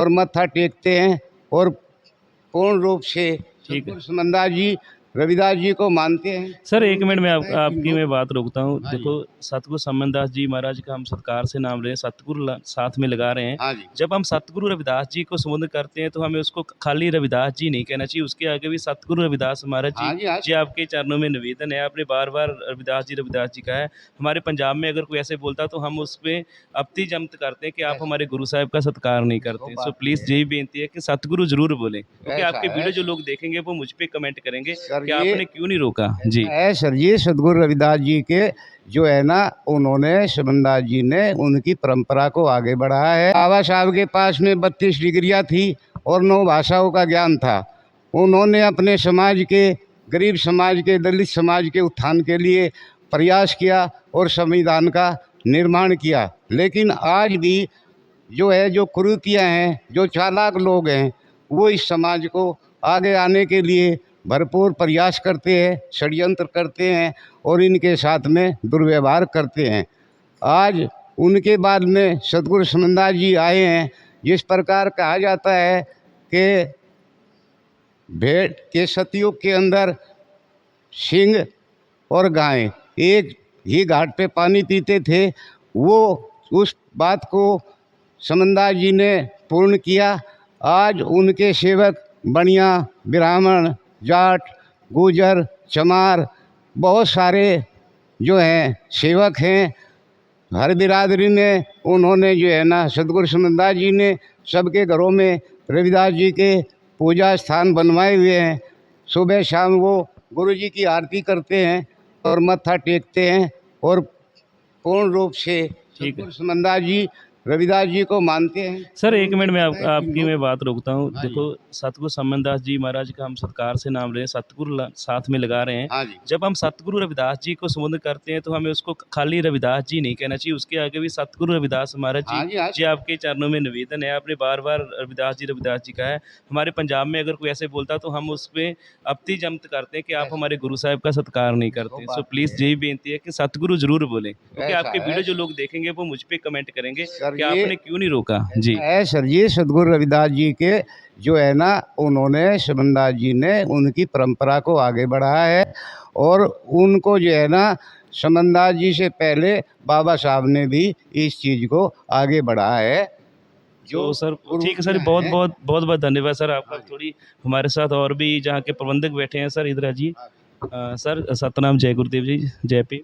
और मत्था टेकते हैं और पूर्ण रूप से ठीक है सतगुरु समनदास जी रविदास जी को मानते हैं। सर, एक मिनट में आपकी मैं हाँ बात रोकता हूँ। जी, देखो, सतगुरु समनदास जी महाराज का हम सत्कार से नाम रहे हैं, सतगुरु साथ में लगा रहे हैं। हाँ जी, जब हम सतगुरु रविदास जी को संबोधन करते हैं तो हमें उसको खाली रविदास जी नहीं कहना चाहिए, उसके आगे भी सतगुरु रविदास महाराज जी हाँ जी, हाँ जी आपके चरणों में निवेदन है। आपने बार बार रविदास जी कहा है। हमारे पंजाब में अगर कोई ऐसे बोलता तो हम उस पर अपती जमत करते हैं कि आप हमारे गुरु साहब का सत्कार नहीं करते। सो प्लीज़ यही बेनती है कि सतगुरु जरूर बोलें, क्योंकि ऐसा आपके है वीडियो जो लोग देखेंगे वो मुझ पर कमेंट करेंगे सर कि ये आपने क्यों नहीं रोका जी। है सर जी। सतगुरु रविदास जी के जो है ना, उन्होंने समनदास जी ने उनकी परंपरा को आगे बढ़ाया है। बाबा साहब के पास में 32 डिग्रियां थी और 9 भाषाओं का ज्ञान था। उन्होंने अपने समाज के, गरीब समाज के, दलित समाज के उत्थान के लिए प्रयास किया और संविधान का निर्माण किया। लेकिन आज भी जो है, जो कुरीतियाँ हैं, जो चालाक लोग हैं, वो इस समाज को आगे आने के लिए भरपूर प्रयास करते हैं, षड्यंत्र करते हैं और इनके साथ में दुर्व्यवहार करते हैं। आज उनके बाद में सतगुरु समनदास जी आए हैं। जिस प्रकार कहा जाता है कि भेड़ के सतयुग के अंदर सिंह और गाय एक ही घाट पे पानी पीते थे, वो उस बात को समनदास जी ने पूर्ण किया। आज उनके सेवक बनिया, ब्राह्मण, जाट, गुजर, चमार, बहुत सारे जो हैं सेवक हैं। हर बिरादरी में उन्होंने जो है ना, सतगुरु समनदास जी ने सबके घरों में रविदास जी के पूजा स्थान बनवाए हुए हैं। सुबह शाम वो गुरु जी की आरती करते हैं और मत्था टेकते हैं और पूर्ण रूप से ठीक है सतगुरु समनदास जी रविदास जी को मानते हैं। सर, एक मिनट में आपकी मैं बात रोकता हूँ। हाँ जी, देखो, सतगुरु समनदास जी महाराज का हम सत्कार से नाम रहे हैं, सतगुरु साथ में लगा रहे हैं। हाँ जी, जब हम सतगुरु रविदास जी को संबोधन करते हैं तो हमें उसको खाली रविदास जी नहीं कहना चाहिए, उसके आगे भी सतगुरु रविदास महाराज जी हाँ जी, हाँ जी आपके चरणों में निवेदन है। आपने बार बार रविदास जी कहा है। हमारे पंजाब में अगर कोई ऐसे बोलता तो हम उस पर अपती जमत करते हैं कि आप हमारे गुरु साहब का सत्कार नहीं करते। सो प्लीज़ यही बेनती है कि सतगुरु जरूर बोलें, क्योंकि ऐसा आपके है वीडियो जो लोग देखेंगे वो मुझ पर कमेंट करेंगे सर कि ये आपने क्यों नहीं रोका जी। है सर जी। सतगुरु रविदास जी के जो है ना, उन्होंने समनदास जी ने उनकी परंपरा को आगे बढ़ाया है और उनको जो है ना, समनदास जी से पहले बाबा साहब ने भी इस चीज़ को आगे बढ़ाया है। तो जो सर गुरु ठीक है सर, हैं। बहुत बहुत धन्यवाद सर आपका। हाँ जी, थोड़ी हमारे साथ और भी जहाँ के प्रबंधक बैठे हैं सर, इधर जी। सर सतनाम, जय गुरुदेव जी, जय पी।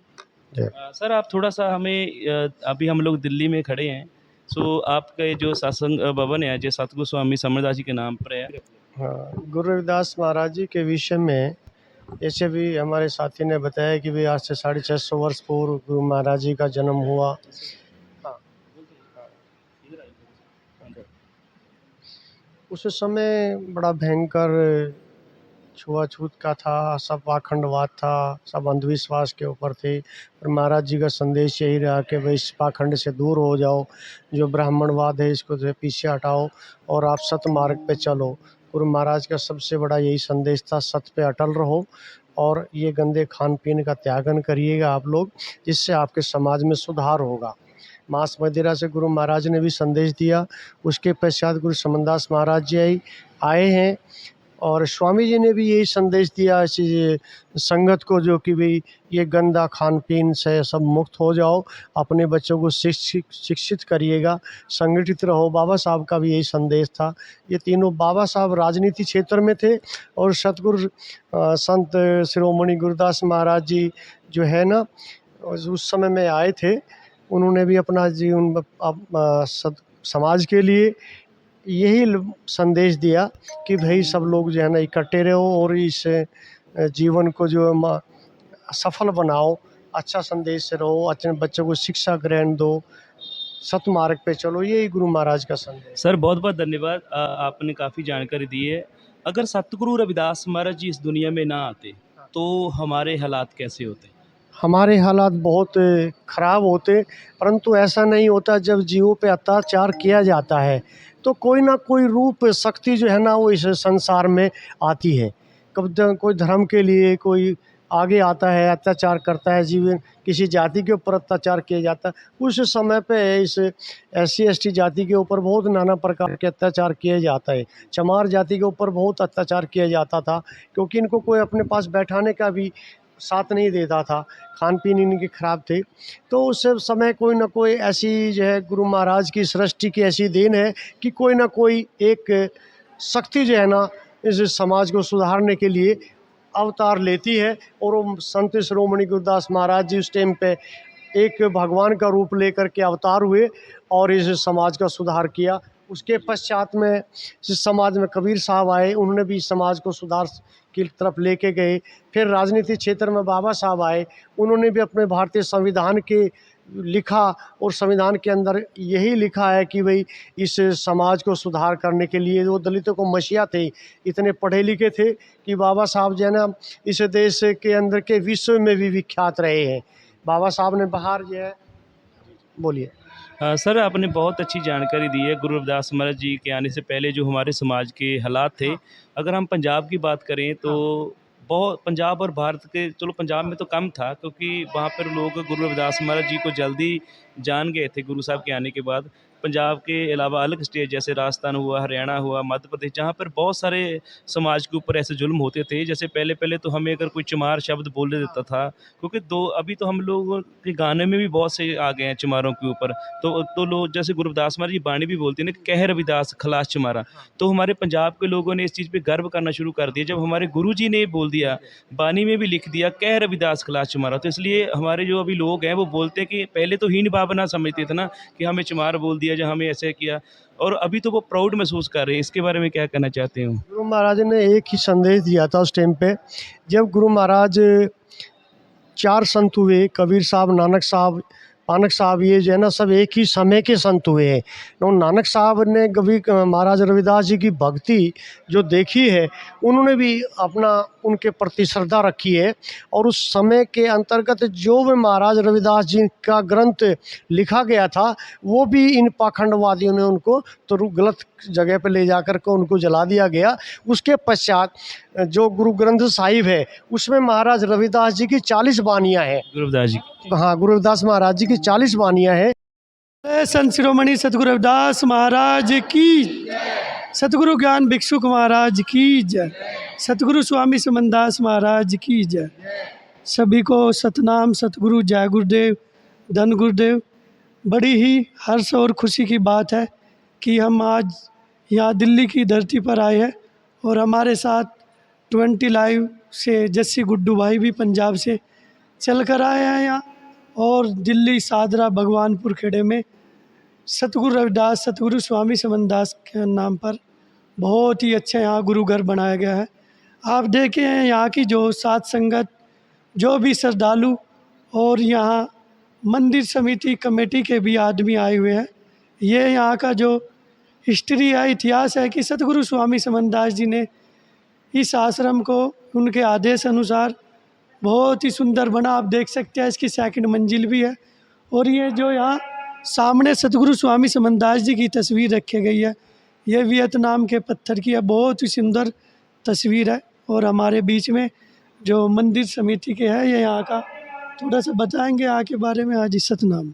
सर आप थोड़ा सा हमें अभी हम लोग दिल्ली में खड़े हैं। सो आपका ये जो सत्संग भवन है जो सतगुरु स्वामी समरदास जी के नाम पर है। हाँ, गुरु रविदास महाराज जी के विषय में जैसे भी हमारे साथी ने बताया कि भाई आज से 650 वर्ष पूर्व गुरु महाराज जी का जन्म हुआ। हाँ, उस समय बड़ा भयंकर छुआछूत का था, सब पाखंडवाद था, सब अंधविश्वास के ऊपर थे। और महाराज जी का संदेश यही रहा कि भाई इस पाखंड से दूर हो जाओ, जो ब्राह्मणवाद है इसको जो है पीछे हटाओ और आप सत मार्ग पे चलो। गुरु महाराज का सबसे बड़ा यही संदेश था, सत पे अटल रहो और ये गंदे खान पीन का त्यागन करिएगा आप लोग, जिससे आपके समाज में सुधार होगा। मांस मदिरा से गुरु महाराज ने भी संदेश दिया। उसके पश्चात गुरु समनदास महाराज जी आए हैं और स्वामी जी ने भी यही संदेश दिया इसी संगत को, जो कि भाई ये गंदा खान पीन से सब मुक्त हो जाओ, अपने बच्चों को शिक्षित करिएगा, संगठित रहो। बाबा साहब का भी यही संदेश था। ये तीनों, बाबा साहब राजनीति क्षेत्र में थे और सतगुरु संत शिरोमणि गुरुदास महाराज जी जो है ना, उस समय में आए थे। उन्होंने भी अपना जीवन समाज के लिए यही संदेश दिया कि भाई सब लोग जो है ना इकट्ठे रहो और इस जीवन को जो सफल बनाओ, अच्छा संदेश से रहो, अच्छे बच्चों को शिक्षा ग्रहण दो, सतमार्ग पे चलो। यही गुरु महाराज का संदेश। सर बहुत बहुत धन्यवाद, आपने काफ़ी जानकारी दी है। अगर सतगुरु रविदास महाराज जी इस दुनिया में ना आते तो हमारे हालात कैसे होते? हमारे हालात बहुत ख़राब होते, परंतु ऐसा नहीं होता। जब जीवों पे अत्याचार किया जाता है तो कोई ना कोई रूप शक्ति जो है ना वो इस संसार में आती है। कब कोई धर्म के लिए, कोई आगे आता है, अत्याचार करता है, जीवन किसी जाति के ऊपर अत्याचार किया जाता है। उस समय पे इस SC ST जाति के ऊपर बहुत नाना प्रकार के अत्याचार किए जाता है। चमार जाति के ऊपर बहुत अत्याचार किया जाता था, क्योंकि इनको कोई अपने पास बैठाने का भी साथ नहीं देता था, खान पीन इनके ख़राब थे। तो उस समय कोई ना कोई ऐसी जो है गुरु महाराज की सृष्टि की ऐसी देन है कि कोई ना कोई एक शक्ति जो है ना इस समाज को सुधारने के लिए अवतार लेती है। और वो संत शिरोमणि गुरुदास महाराज जी उस टाइम पे एक भगवान का रूप लेकर के अवतार हुए और इस समाज का सुधार किया। उसके पश्चात में जिस समाज में कबीर साहब आए, उन्होंने भी समाज को सुधार की तरफ लेके गए। फिर राजनीतिक क्षेत्र में बाबा साहब आए, उन्होंने भी अपने भारतीय संविधान के लिखा और संविधान के अंदर यही लिखा है कि भाई इस समाज को सुधार करने के लिए वो दलितों को मसीहा थे, इतने पढ़े लिखे थे कि बाबा साहब जो है ना इस देश के अंदर के विश्व में भी विख्यात रहे हैं। बाबा साहब ने बाहर जो है, बोलिए। सर आपने बहुत अच्छी जानकारी दी है गुरु रविदास महाराज जी के आने से पहले जो हमारे समाज के हालात थे। अगर हम पंजाब की बात करें तो बहुत पंजाब और भारत के, चलो पंजाब में तो कम था क्योंकि वहाँ पर लोग गुरु रविदास महाराज जी को जल्दी जान गए थे गुरु साहब के आने के बाद। पंजाब के अलावा अलग स्टेट जैसे राजस्थान हुआ, हरियाणा हुआ, मध्य प्रदेश, जहाँ पर बहुत सारे समाज के ऊपर ऐसे जुल्म होते थे। जैसे पहले तो हमें अगर कोई चमार शब्द बोल देता था, क्योंकि अभी तो हम लोगों के गाने में भी बहुत से आ गए हैं चमारों के ऊपर। तो लोग जैसे गुरु रविदास महाराज जी बाणी भी बोलते हैं ना, कह रविदास खलास चमारा। तो हमारे पंजाब के लोगों ने इस चीज़ पे गर्व करना शुरू कर दिया जब हमारे गुरु जी ने बोल दिया, बानी में भी लिख दिया, कह रविदास खलास चमारा। तो इसलिए हमारे जो अभी लोग हैं वो बोलते हैं कि पहले तो हीन भावना समझते थे ना कि हमें चमार बोल दिया, जो हमें ऐसे किया, और अभी तो वो प्राउड महसूस कर रहे हैं। इसके बारे में क्या कहना चाहते हो? गुरु महाराज ने एक ही संदेश दिया था उस टाइम पे, जब गुरु महाराज 4 संत हुए, कबीर साहब, नानक साहब, पानक साहब, ये जो है ना सब एक ही समय के संत हुए हैं। तो नानक साहब ने कबीर महाराज रविदास जी की भक्ति जो देखी है, उन्होंने भी अपना उनके प्रति श्रद्धा रखी है। और उस समय के अंतर्गत जो भी महाराज रविदास जी का ग्रंथ लिखा गया था, वो भी इन पाखंडवादियों ने उनको तो गलत जगह पर ले जाकर के उनको जला दिया गया। उसके पश्चात जो गुरु ग्रंथ साहिब है, उसमें महाराज रविदास जी की 40 बानियाँ हैं। गुरु रविदास जी, हाँ, गुरु रविदास महाराज जी की 40 बानियाँ हैं। संत शिरोमणि सतगुरु रविदास महाराज की, सतगुरु ज्ञान भिक्षुक महाराज की जय, सतगुरु स्वामी समनदास महाराज की जय। सभी को सतनाम सतगुरु, जय गुरुदेव, धन गुरुदेव। बड़ी ही हर्ष और खुशी की बात है कि हम आज यहाँ दिल्ली की धरती पर आए हैं और हमारे साथ 20 लाइव से जस्सी गुड्डू भाई भी पंजाब से चल कर आए हैं यहाँ। और दिल्ली सादरा भगवानपुर खेड़े में सतगुरु रविदास, सतगुरु स्वामी समनदास के नाम पर बहुत ही अच्छा यहाँ गुरु घर बनाया गया है। आप देखें यहाँ की जो साध संगत, जो भी श्रद्धालु और यहाँ मंदिर समिति कमेटी के भी आदमी आए हुए हैं। ये यहाँ का जो हिस्ट्री है, इतिहास है कि सतगुरु स्वामी समनदास जी ने इस आश्रम को उनके आदेश अनुसार बहुत ही सुंदर बना। आप देख सकते हैं इसकी 2nd मंजिल भी है। और ये जो यहाँ सामने सतगुरु स्वामी समनदास जी की तस्वीर रखी गई है, ये वियतनाम के पत्थर की है, बहुत ही सुंदर तस्वीर है। और हमारे बीच में जो मंदिर समिति के है, ये यहाँ का थोड़ा सा बताएंगे यहाँ के बारे में। आज सतनाम।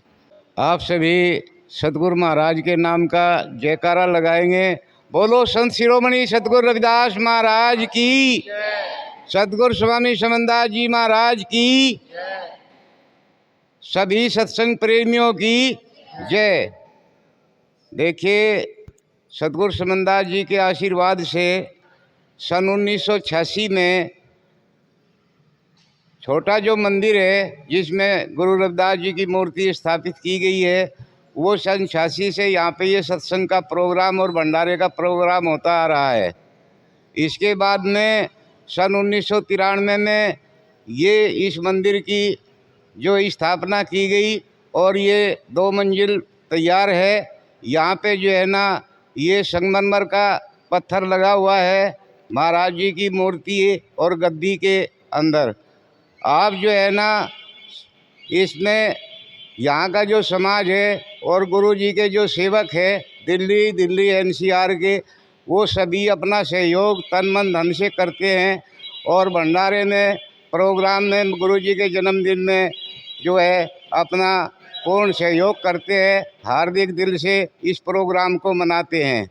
आप सभी सतगुरु महाराज के नाम का जयकारा लगाएंगे। बोलो संत शिरोमणि सतगुरु रविदास महाराज की, सतगुरु स्वामी समनदास जी महाराज की, सभी सत्संग प्रेमियों की जय। देखिए, सतगुरु समनदास जी के आशीर्वाद से सन 1986 में छोटा जो मंदिर है जिसमें गुरु रविदास जी की मूर्ति स्थापित की गई है, वो सन 86 से यहाँ पे ये सत्संग का प्रोग्राम और भंडारे का प्रोग्राम होता आ रहा है। इसके बाद में सन 1993 में ये इस मंदिर की जो स्थापना की गई और ये 2 मंजिल तैयार है। यहाँ पे जो है ना ये संगमरमर का पत्थर लगा हुआ है महाराज जी की मूर्ति और गद्दी के अंदर। आप जो है ना इसमें यहाँ का जो समाज है और गुरु जी के जो सेवक है दिल्ली NCR के, वो सभी अपना सहयोग तन मन धन से करते हैं। और भंडारे में प्रोग्राम में गुरुजी के जन्मदिन में जो है अपना पूर्ण सहयोग करते हैं, हार्दिक दिल से इस प्रोग्राम को मनाते हैं।